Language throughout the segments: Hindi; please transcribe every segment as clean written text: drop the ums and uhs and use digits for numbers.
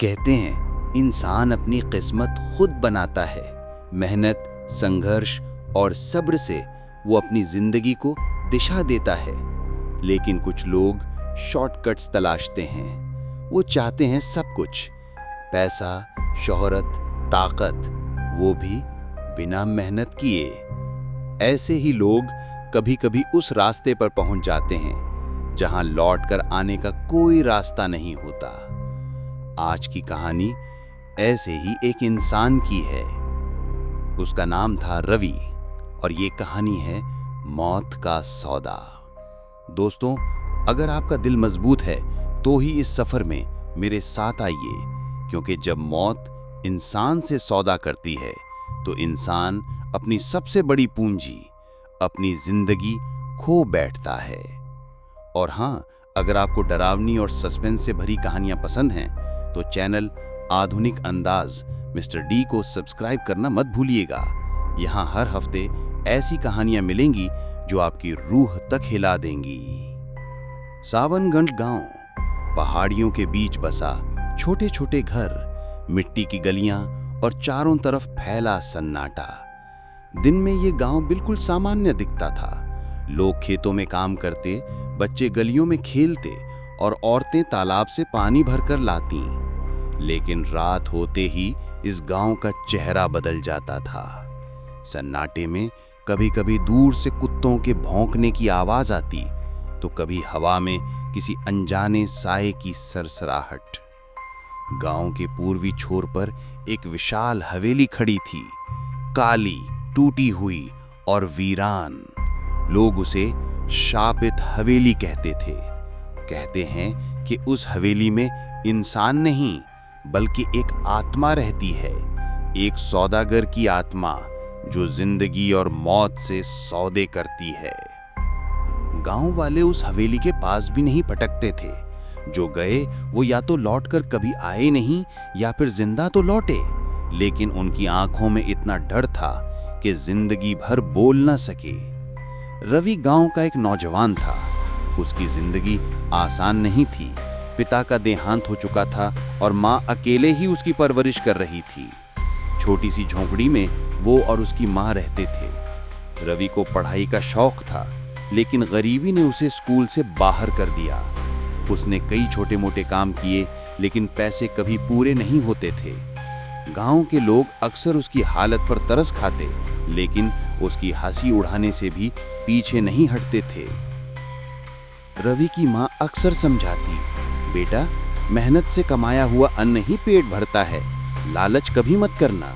कहते हैं इंसान अपनी किस्मत खुद बनाता है। मेहनत, संघर्ष और सब्र से वो अपनी जिंदगी को दिशा देता है। लेकिन कुछ लोग शॉर्टकट्स तलाशते हैं। वो चाहते हैं सब कुछ, पैसा, शोहरत, ताकत, वो भी बिना मेहनत किए। ऐसे ही लोग कभी कभी उस रास्ते पर पहुंच जाते हैं जहां लौट कर आने का कोई रास्ता नहीं होता। आज की कहानी ऐसे ही एक इंसान की है। उसका नाम था रवि और ये कहानी है मौत का सौदा। दोस्तों, अगर आपका दिल मजबूत है तो ही इस सफर में मेरे साथ आइए, क्योंकि जब मौत इंसान से सौदा करती है तो इंसान अपनी सबसे बड़ी पूंजी, अपनी जिंदगी खो बैठता है। और हाँ, अगर आपको डरावनी और सस्पेंस से भरी कहानियां पसंद हैं तो चैनल आधुनिक अंदाज मिस्टर डी को सब्सक्राइब करना मत भूलिएगा। यहाँ हर हफ्ते ऐसी कहानियां मिलेंगी जो आपकी रूह तक हिला देंगी। सावनगंज गांव, पहाड़ियों के बीच बसा छोटे छोटे घर, मिट्टी की गलियां और चारों तरफ फैला सन्नाटा। दिन में ये गांव बिल्कुल सामान्य दिखता था। लोग खेतों में काम करते, बच्चे गलियों में खेलते और औरतें तालाब से पानी भरकर लाती। लेकिन रात होते ही इस गांव का चेहरा बदल जाता था। सन्नाटे में कभी कभी दूर से कुत्तों के भौंकने की आवाज आती, तो कभी हवा में किसी अनजाने साए की सरसराहट। गांव के पूर्वी छोर पर एक विशाल हवेली खड़ी थी, काली, टूटी हुई और वीरान। लोग उसे शापित हवेली कहते थे। कहते हैं कि उस हवेली में इंसान नहीं बल्कि एक आत्मा रहती है, एक सौदागर की आत्मा जो जिंदगी और मौत से सौदे करती है। गांव वाले उस हवेली के पास भी नहीं भटकते थे। जो गए वो या तो लौटकर कभी आए नहीं या फिर जिंदा तो लौटे, लेकिन उनकी आंखों में इतना डर था कि जिंदगी भर बोल न सके। रवि गांव का एक नौजवान था। उसकी जिंदगी आसान नहीं थी। पिता का देहांत हो चुका था और माँ अकेले ही उसकी परवरिश कर रही थी। छोटी सी झोंपड़ी में वो और उसकी माँ रहते थे। रवि को पढ़ाई का शौक था, लेकिन गरीबी ने उसे स्कूल से बाहर कर दिया। उसने कई छोटे मोटे काम किए, लेकिन पैसे कभी पूरे नहीं होते थे। गांव के लोग अक्सर उसकी हालत पर तरस खाते, लेकिन उसकी हंसी उड़ाने से भी पीछे नहीं हटते थे। रवि की माँ अक्सर समझाती, बेटा, मेहनत से कमाया हुआ अन्न ही पेट भरता है, लालच कभी मत करना।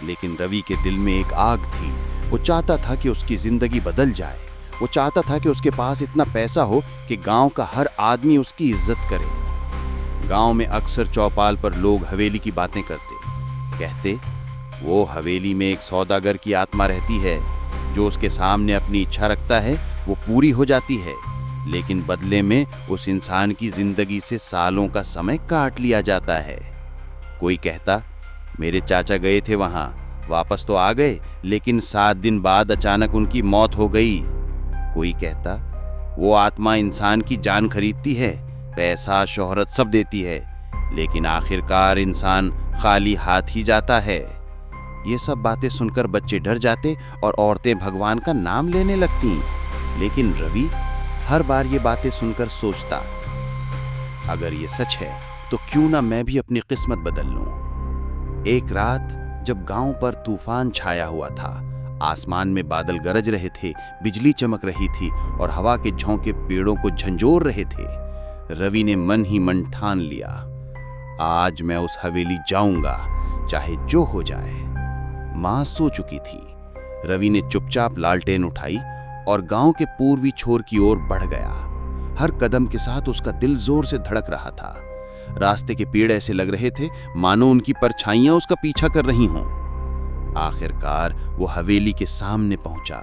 लेकिन रवि के दिल में एक आग थी। वो चाहता था कि उसकी जिंदगी बदल जाए। वो चाहता था कि उसके पास इतना पैसा हो कि गांव का हर आदमी उसकी इज्जत करे। गांव में अक्सर चौपाल पर लोग हवेली की बातें करते। कहते, वो हवेली में एक सौदागर की आत्मा रहती है। जो उसके सामने अपनी इच्छा रखता है वो पूरी हो जाती है, लेकिन बदले में उस इंसान की जिंदगी से सालों का समय काट लिया जाता है। कोई कहता, मेरे चाचा गए थे वहां, वापस तो आ गए, लेकिन 7 दिन बाद अचानक उनकी मौत हो गई। कोई कहता, वो आत्मा इंसान की जान खरीदती है, पैसा, शोहरत सब देती है, लेकिन आखिरकार इंसान खाली हाथ ही जाता है। ये सब बातें सुनकर बच्चे डर जाते और औरतें भगवान का नाम लेने लगती। लेकिन रवि हर बार ये बातें सुनकर सोचता, अगर ये सच है तो क्यों ना मैं भी अपनी किस्मत बदल लूं। एक रात जब गांव पर तूफान छाया हुआ था, आसमान में बादल गरज रहे थे, बिजली चमक रही थी और हवा के झोंके पेड़ों को झंझोर रहे थे, रवि ने मन ही मन ठान लिया, आज मैं उस हवेली जाऊंगा, चाहे जो हो जाए। मां सो चुकी थी। रवि ने चुपचाप लालटेन उठाई और गांव के पूर्वी छोर की ओर बढ़ गया। हर कदम के साथ उसका दिल जोर से धड़क रहा था। रास्ते के पेड़ ऐसे लग रहे थे मानो उनकी परछाइयां उसका पीछा कर रही हों। आखिरकार वो हवेली के सामने पहुंचा।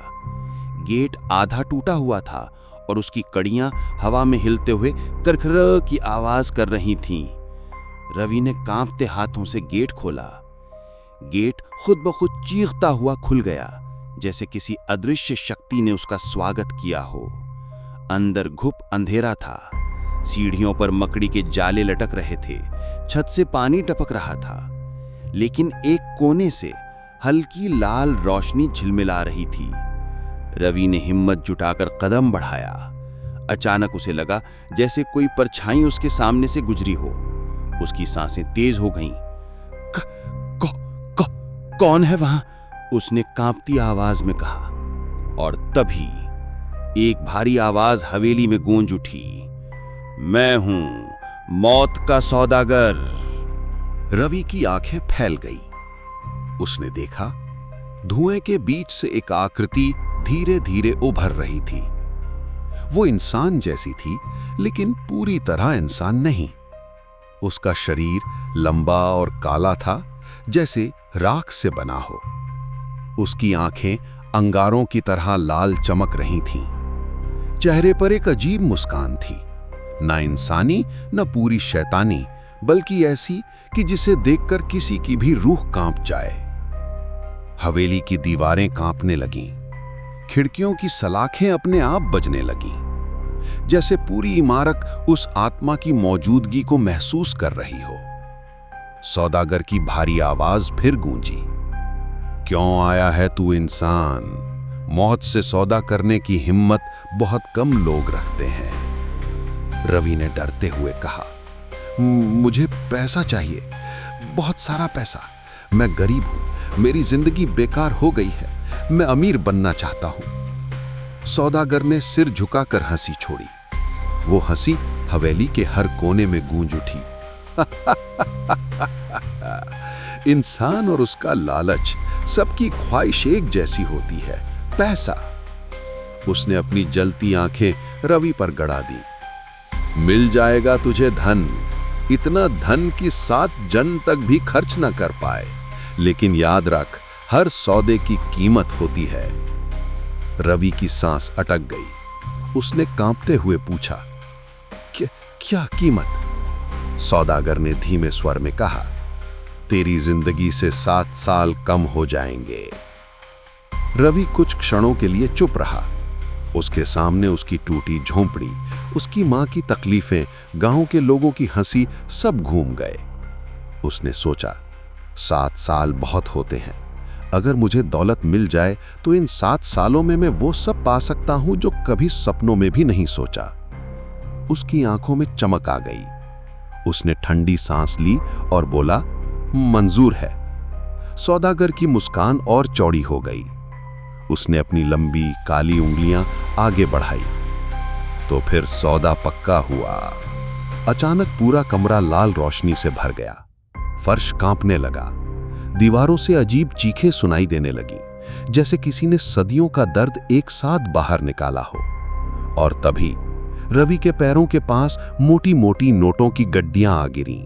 गेट आधा टूटा हुआ था और उसकी कड़ियां हवा में हिलते हुए करखर की आवाज कर रही थीं। रवि ने कांपते हाथों से गेट खोला। गेट खुद ब खुद चीखता हुआ खुल गया, जैसे किसी अदृश्य शक्ति ने उसका स्वागत किया हो। अंदर घुप अंधेरा था। सीढ़ियों पर मकड़ी के जाले लटक रहे थे, छत से पानी टपक रहा था, लेकिन एक कोने से हल्की लाल रोशनी झिलमिला रही थी। रवि ने हिम्मत जुटाकर कदम बढ़ाया। अचानक उसे लगा जैसे कोई परछाई उसके सामने से गुजरी हो। उसकी सांसें तेज हो गईं। कौन है वहां? उसने कांपती आवाज में कहा। और तभी एक भारी आवाज हवेली में गूंज उठी। मैं हूं मौत का सौदागर। रवि की आंखें फैल गई। उसने देखा धुएं के बीच से एक आकृति धीरे धीरे उभर रही थी। वो इंसान जैसी थी, लेकिन पूरी तरह इंसान नहीं। उसका शरीर लंबा और काला था, जैसे राख से बना हो। उसकी आंखें अंगारों की तरह लाल चमक रही थीं। चेहरे पर एक अजीब मुस्कान थी, ना इंसानी न पूरी शैतानी, बल्कि ऐसी कि जिसे देखकर किसी की भी रूह कांप जाए। हवेली की दीवारें कांपने लगीं, खिड़कियों की सलाखें अपने आप बजने लगीं, जैसे पूरी इमारत उस आत्मा की मौजूदगी को महसूस कर रही हो। सौदागर की भारी आवाज फिर गूंजी। क्यों आया है तू इंसान? मौत से सौदा करने की हिम्मत बहुत कम लोग रखते हैं। रवि ने डरते हुए कहा, मुझे पैसा चाहिए, बहुत सारा पैसा। मैं गरीब हूं, मेरी जिंदगी बेकार हो गई है, मैं अमीर बनना चाहता हूं। सौदागर ने सिर झुकाकर हंसी छोड़ी। वो हंसी हवेली के हर कोने में गूंज उठी। इंसान और उसका लालच, सबकी ख्वाहिश एक जैसी होती है, पैसा। उसने अपनी जलती आंखें रवि पर गड़ा दी। मिल जाएगा तुझे धन, इतना धन कि 7 जन तक भी खर्च न कर पाए, लेकिन याद रख, हर सौदे की कीमत होती है। रवि की सांस अटक गई। उसने कांपते हुए पूछा, क्या कीमत? सौदागर ने धीमे स्वर में कहा, तेरी जिंदगी से 7 साल कम हो जाएंगे। रवि कुछ क्षणों के लिए चुप रहा। उसके सामने उसकी टूटी झोंपड़ी, उसकी मां की तकलीफें, गांव के लोगों की हंसी, सब घूम गए। उसने सोचा, 7 साल बहुत होते हैं। अगर मुझे दौलत मिल जाए तो इन 7 सालों में मैं वो सब पा सकता हूं जो कभी सपनों में भी नहीं सोचा। उसकी आंखों में चमक आ गई। उसने ठंडी सांस ली और बोला, मंजूर है। सौदागर की मुस्कान और चौड़ी हो गई। उसने अपनी लंबी काली उंगलियां आगे बढ़ाई। तो फिर सौदा पक्का हुआ। अचानक पूरा कमरा लाल रोशनी से भर गया। फर्श कांपने लगा। दीवारों से अजीब चीखें सुनाई देने लगी, जैसे किसी ने सदियों का दर्द एक साथ बाहर निकाला हो। और तभी रवि के पैरों के पास मोटी मोटी नोटों की गड्डियां आ गिरीं।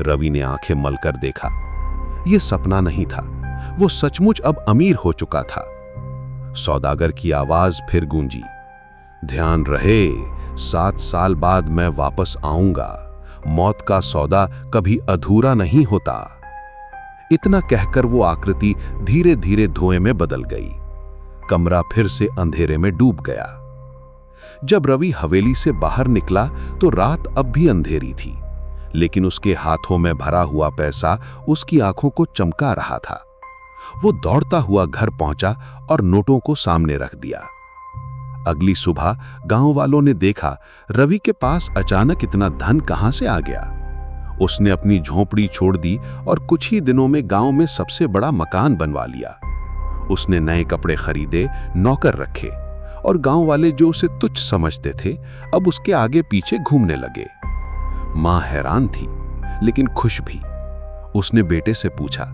रवि ने आंखें मलकर देखा। यह सपना नहीं था, वो सचमुच अब अमीर हो चुका था। सौदागर की आवाज फिर गूंजी, ध्यान रहे, 7 साल बाद मैं वापस आऊंगा। मौत का सौदा कभी अधूरा नहीं होता। इतना कहकर वो आकृति धीरे धीरे धुएं में बदल गई। कमरा फिर से अंधेरे में डूब गया। जब रवि हवेली से बाहर निकला तो रात अब भी अंधेरी थी, लेकिन उसके हाथों में भरा हुआ पैसा उसकी आंखों को चमका रहा था। वो दौड़ता हुआ घर पहुंचा और नोटों को सामने रख दिया। अगली सुबह गांव वालों ने देखा, रवि के पास अचानक इतना धन कहां से आ गया। उसने अपनी झोंपड़ी छोड़ दी और कुछ ही दिनों में गांव में सबसे बड़ा मकान बनवा लिया। उसने नए कपड़े खरीदे, नौकर रखे, और गांव वाले जो उसे तुच्छ समझते थे अब उसके आगे पीछे घूमने लगे। मां हैरान थी, लेकिन खुश भी। उसने बेटे से पूछा,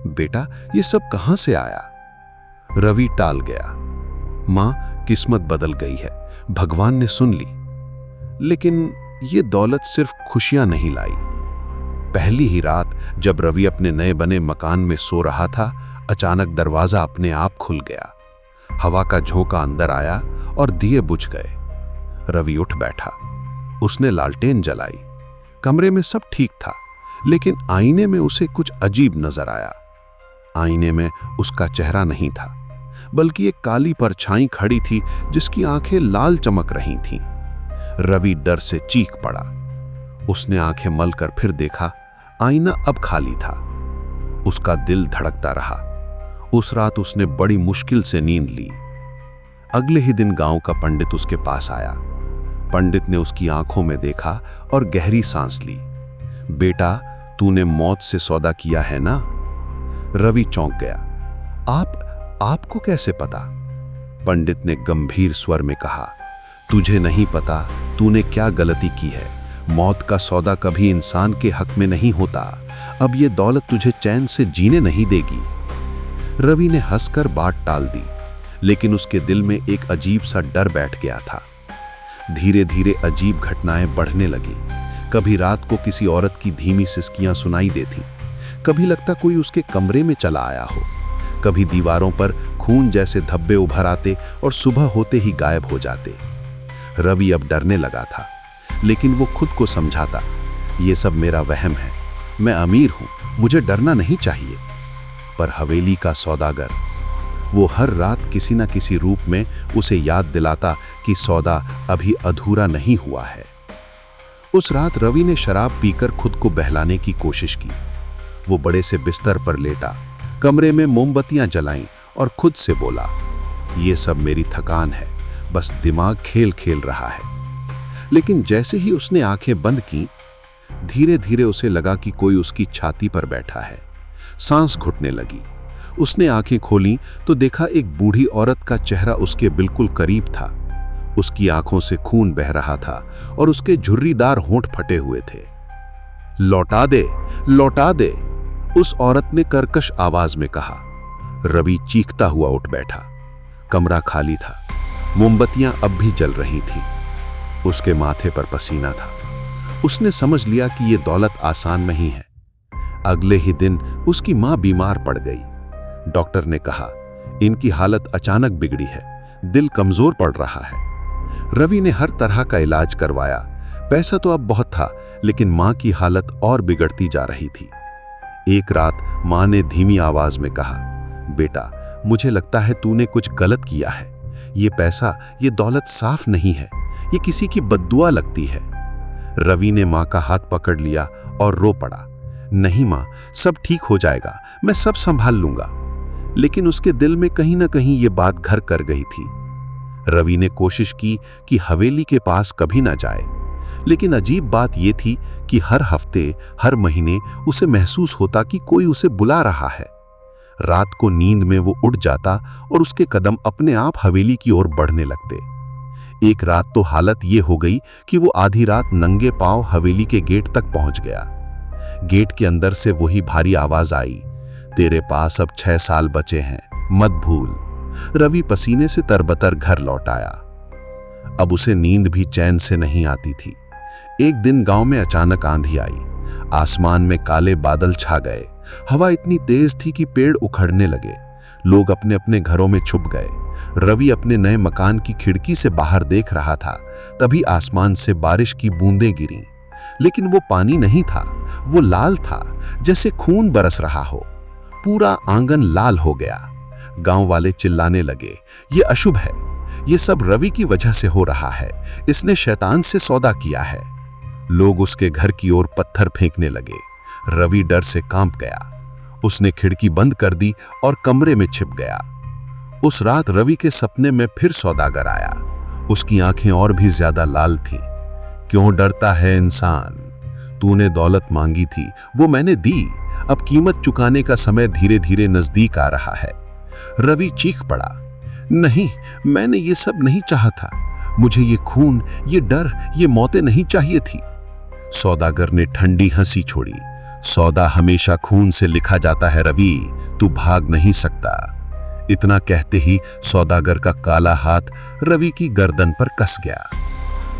बेटा ये सब कहां से आया? रवि टाल गया। मां, किस्मत बदल गई है, भगवान ने सुन ली। लेकिन ये दौलत सिर्फ खुशियां नहीं लाई। पहली ही रात जब रवि अपने नए बने मकान में सो रहा था, अचानक दरवाजा अपने आप खुल गया। हवा का झोंका अंदर आया और दिए बुझ गए। रवि उठ बैठा। उसने लालटेन जलाई। कमरे में सब ठीक था, लेकिन आईने में उसे कुछ अजीब नजर आया। आईने में उसका चेहरा नहीं था, बल्कि एक काली परछाई खड़ी थी जिसकी आंखें लाल चमक रही थीं। रवि डर से चीख पड़ा। उसने आंखें मलकर फिर देखा, आईना अब खाली था। उसका दिल धड़कता रहा। उस रात उसने बड़ी मुश्किल से नींद ली। अगले ही दिन गांव का पंडित उसके पास आया। पंडित ने उसकी आंखों में देखा और गहरी सांस ली। बेटा, तूने मौत से सौदा किया है ना? रवि चौंक गया। आपको कैसे पता? पंडित ने गंभीर स्वर में कहा, तुझे नहीं पता तूने क्या गलती की है। मौत का सौदा कभी इंसान के हक में नहीं होता। अब ये दौलत तुझे चैन से जीने नहीं देगी। रवि ने हंसकर बात टाल दी, लेकिन उसके दिल में एक अजीब सा डर बैठ गया था। धीरे धीरे अजीब घटनाएं बढ़ने लगी। कभी रात को किसी औरत की धीमी सिसकियां सुनाई देती, कभी लगता कोई उसके कमरे में चला आया हो, कभी दीवारों पर खून जैसे धब्बे उभर आते और सुबह होते ही गायब हो जाते। रवि अब डरने लगा था, लेकिन वो खुद को समझाता, ये सब मेरा वहम है, मैं अमीर हूं, मुझे डरना नहीं चाहिए। पर हवेली का सौदागर, वो हर रात किसी न किसी रूप में उसे याद दिलाता कि सौदा अभी अधूरा नहीं हुआ है। उस रात रवि ने शराब पीकर खुद को बहलाने की कोशिश की। वो बड़े से बिस्तर पर लेटा, कमरे में मोमबत्तियां जलाईं और खुद से बोला, ये सब मेरी थकान है, बस दिमाग खेल खेल रहा है। लेकिन जैसे ही उसने आंखें बंद की, धीरे धीरे उसे लगा कि कोई उसकी छाती पर बैठा है। सांस घुटने लगी। उसने आंखें खोलीं तो देखा एक बूढ़ी औरत का चेहरा उसके बिल्कुल करीब था। उसकी आंखों से खून बह रहा था और उसके झुर्रीदार होंठ फटे हुए थे। लौटा दे, लौटा दे, उस औरत ने कर्कश आवाज में कहा। रवि चीखता हुआ उठ बैठा। कमरा खाली था। मोमबत्तियां अब भी जल रही थीं। उसके माथे पर पसीना था। उसने समझ लिया कि यह दौलत आसान नहीं है। अगले ही दिन उसकी मां बीमार पड़ गई। डॉक्टर ने कहा, इनकी हालत अचानक बिगड़ी है, दिल कमजोर पड़ रहा है। रवि ने हर तरह का इलाज करवाया। पैसा तो अब बहुत था, लेकिन मां की हालत और बिगड़ती जा रही थी। एक रात मां ने धीमी आवाज में कहा, बेटा, मुझे लगता है तूने कुछ गलत किया है। ये पैसा, ये दौलत साफ नहीं है, ये किसी की बद्दुआ लगती है। रवि ने मां का हाथ पकड़ लिया और रो पड़ा। नहीं मां, सब ठीक हो जाएगा, मैं सब संभाल लूंगा। लेकिन उसके दिल में कहीं ना कहीं ये बात घर कर गई थी। रवि ने कोशिश की कि हवेली के पास कभी ना जाए, लेकिन अजीब बात यह थी कि हर हफ्ते, हर महीने उसे महसूस होता कि कोई उसे बुला रहा है। रात को नींद में वो उठ जाता और उसके कदम अपने आप हवेली की ओर बढ़ने लगते। एक रात तो हालत ये हो गई कि वो आधी रात नंगे पांव हवेली के गेट तक पहुंच गया। गेट के अंदर से वही भारी आवाज आई, तेरे पास अब 6 साल बचे हैं, मत भूल। रवि पसीने से तरबतर घर लौट आया। अब उसे नींद भी चैन से नहीं आती थी। एक दिन गांव में अचानक आंधी आई। आसमान में काले बादल छा गए। हवा इतनी तेज थी कि पेड़ उखड़ने लगे। लोग अपने अपने घरों में छुप गए। रवि अपने नए मकान की खिड़की से बाहर देख रहा था। तभी आसमान से बारिश की बूंदें गिरीं, लेकिन वो पानी नहीं था, वो लाल था, जैसे खून बरस रहा हो। पूरा आंगन लाल हो गया। गांव वाले चिल्लाने लगे, ये अशुभ है, ये सब रवि की वजह से हो रहा है, इसने शैतान से सौदा किया है। लोग उसके घर की ओर पत्थर फेंकने लगे। रवि डर से कांप गया। उसने खिड़की बंद कर दी और कमरे में छिप गया। उस रात रवि के सपने में फिर सौदागर आया। उसकी आंखें और भी ज्यादा लाल थीं। क्यों डरता है इंसान? तूने दौलत मांगी थी, वो मैंने दी। अब कीमत चुकाने का समय धीरे धीरे नजदीक आ रहा है। रवि चीख पड़ा, नहीं, मैंने ये सब नहीं चाहा था। मुझे ये खून, ये डर, ये मौतें नहीं चाहिए थी। सौदागर ने ठंडी हंसी छोड़ी। सौदा हमेशा खून से लिखा जाता है रवि, तू भाग नहीं सकता। इतना कहते ही सौदागर का काला हाथ रवि की गर्दन पर कस गया।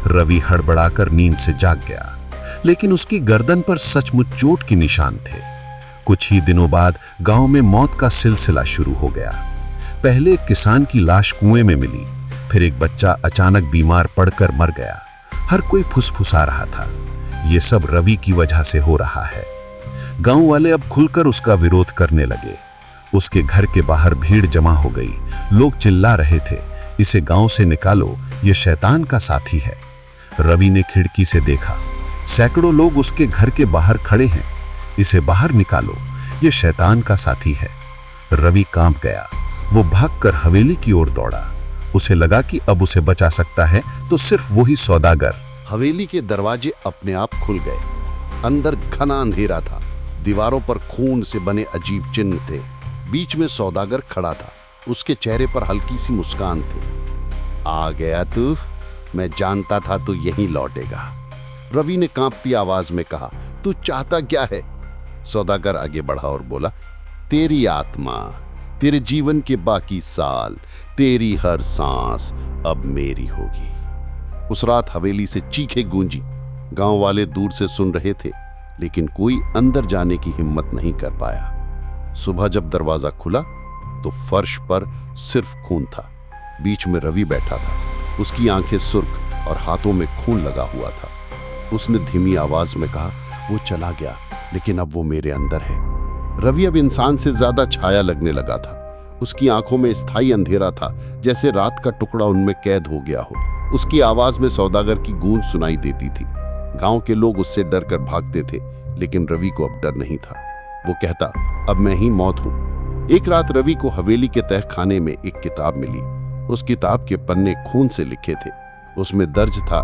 रवि हड़बड़ाकर नींद से जाग गया, लेकिन उसकी गर्दन पर सचमुच चोट के निशान थे। कुछ ही दिनों बाद गांव में मौत का सिलसिला शुरू हो गया। पहले एक किसान की लाश कुएं में मिली, फिर एक बच्चा अचानक बीमार पड़कर मर गया। हर कोई फुसफुसा रहा था, ये सब रवि की वजह से हो रहा है। गांव वाले अब खुलकर उसका विरोध करने लगे। उसके घर के बाहर भीड़ जमा हो गई। लोग चिल्ला रहे थे, इसे गांव से निकालो, ये शैतान का साथी है। रवि ने खिड़की से देखा, सैकड़ों लोग उसके घर के बाहर खड़े हैं। इसे बाहर निकालो, ये शैतान का साथी है। रवि कांप गया। वो भागकर हवेली की ओर दौड़ा। उसे लगा कि अब उसे बचा सकता है तो सिर्फ वही सौदागर। हवेली के दरवाजे अपने आप खुल गए। अंदर घना अंधेरा था। दीवारों पर खून से बने अजीब चिन्ह थे। बीच में सौदागर खड़ा था। उसके चेहरे पर हल्की सी मुस्कान थी। आ गया तू, मैं जानता था तू यहीं लौटेगा। रवि ने कांपती आवाज में कहा, तू चाहता क्या है? सौदागर आगे बढ़ा और बोला, तेरी आत्मा, तेरे जीवन के बाकी साल, तेरी हर सांस अब मेरी होगी। उस रात हवेली से चीखें गूंजी। गांव वाले दूर से सुन रहे थे, लेकिन कोई अंदर जाने की हिम्मत नहीं कर पाया। सुबह जब दरवाजा खुला तो फर्श पर सिर्फ खून था। बीच में रवि बैठा था। उसकी आंखें सुर्ख और हाथों में खून लगा हुआ था। उसने धीमी आवाज में कहा, वो चला गया, लेकिन अब वो मेरे अंदर है। रवि अब इंसान से ज्यादा छाया लगने लगा था। उसकी आंखों में स्थायी अंधेरा था, जैसे रात का टुकड़ा उनमें कैद हो गया हो। उसकी आवाज में सौदागर की गूंज सुनाई देती थी। गांव के लोग उससे डर कर भागते थे, लेकिन रवि को अब डर नहीं था। वो कहता, अब मैं ही मौत हूं। एक रात रवि को हवेली के तहखाने में एक किताब मिली। उस किताब के पन्ने खून से लिखे थे। उसमें दर्ज था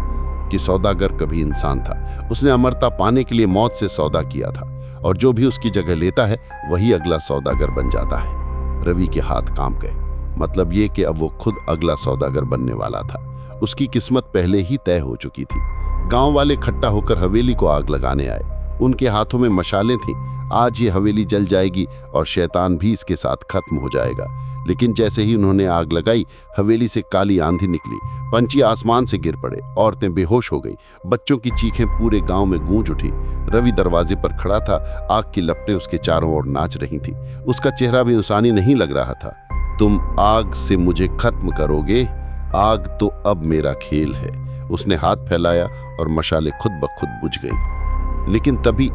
कि सौदागर कभी इंसान था। उसने अमरता पाने के लिए मौत से सौदा किया था, और जो भी उसकी जगह लेता है वही अगला सौदागर बन जाता है। रवि के हाथ कांप गए। मतलब ये कि अब वो खुद अगला सौदागर बनने वाला था। उसकी किस्मत पहले ही तय हो चुकी थी। गांव वाले इकट्ठा होकर हवेली को आग लगाने आए। उनके हाथों में मशालें थीं। आज ये हवेली जल जाएगी और शैतान भी इसके साथ खत्म हो जाएगा। लेकिन जैसे ही उन्होंने आग लगाई, हवेली से काली आंधी निकली। पंछी आसमान से गिर पड़े। औरतें बेहोश हो गई। बच्चों की चीखें पूरे गांव में गूंज उठी। रवि दरवाजे पर खड़ा था। आग की लपटें उसके चारों ओर नाच रही थीं। उसका चेहरा भी इंसानी नहीं लग रहा था। तुम आग से मुझे खत्म करोगे? आग तो अब मेरा खेल है। उसने हाथ फैलाया और मशालें खुद ब खुद बुझ गईं। लेकिन तभी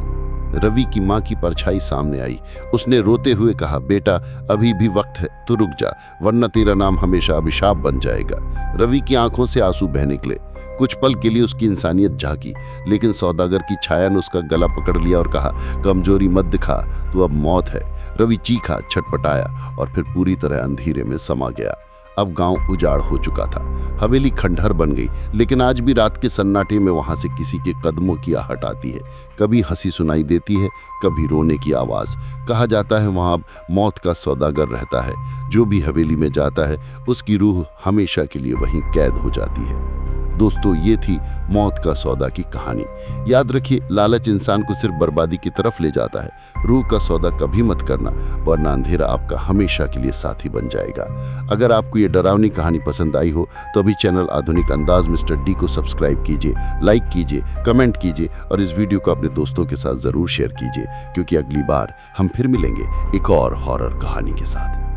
रवि की मां की परछाई सामने आई। उसने रोते हुए कहा, बेटा अभी भी वक्त है, तू रुक जा, वरना तेरा नाम हमेशा अभिशाप बन जाएगा। रवि की आंखों से आंसू बह निकले। कुछ पल के लिए उसकी इंसानियत झांकी, लेकिन सौदागर की छाया ने उसका गला पकड़ लिया और कहा, कमजोरी मत दिखा, तू अब मौत है। रवि चीखा, छटपटाया और फिर पूरी तरह अंधेरे में समा गया। अब गांव उजाड़ हो चुका था। हवेली खंडहर बन गई, लेकिन आज भी रात के सन्नाटे में वहां से किसी के कदमों की आहट आती है। कभी हंसी सुनाई देती है, कभी रोने की आवाज। कहा जाता है वहां अब मौत का सौदागर रहता है। जो भी हवेली में जाता है उसकी रूह हमेशा के लिए वहीं कैद हो जाती है। दोस्तों, ये थी मौत का सौदा की कहानी। याद रखिए, लालच इंसान को सिर्फ बर्बादी की तरफ ले जाता है। रूह का सौदा कभी मत करना, वरना अंधेरा आपका हमेशा के लिए साथी बन जाएगा। अगर आपको ये डरावनी कहानी पसंद आई हो तो अभी चैनल आधुनिक अंदाज मिस्टर डी को सब्सक्राइब कीजिए, लाइक कीजिए, कमेंट कीजिए और इस वीडियो को अपने दोस्तों के साथ जरूर शेयर कीजिए, क्योंकि अगली बार हम फिर मिलेंगे एक और हॉरर कहानी के साथ।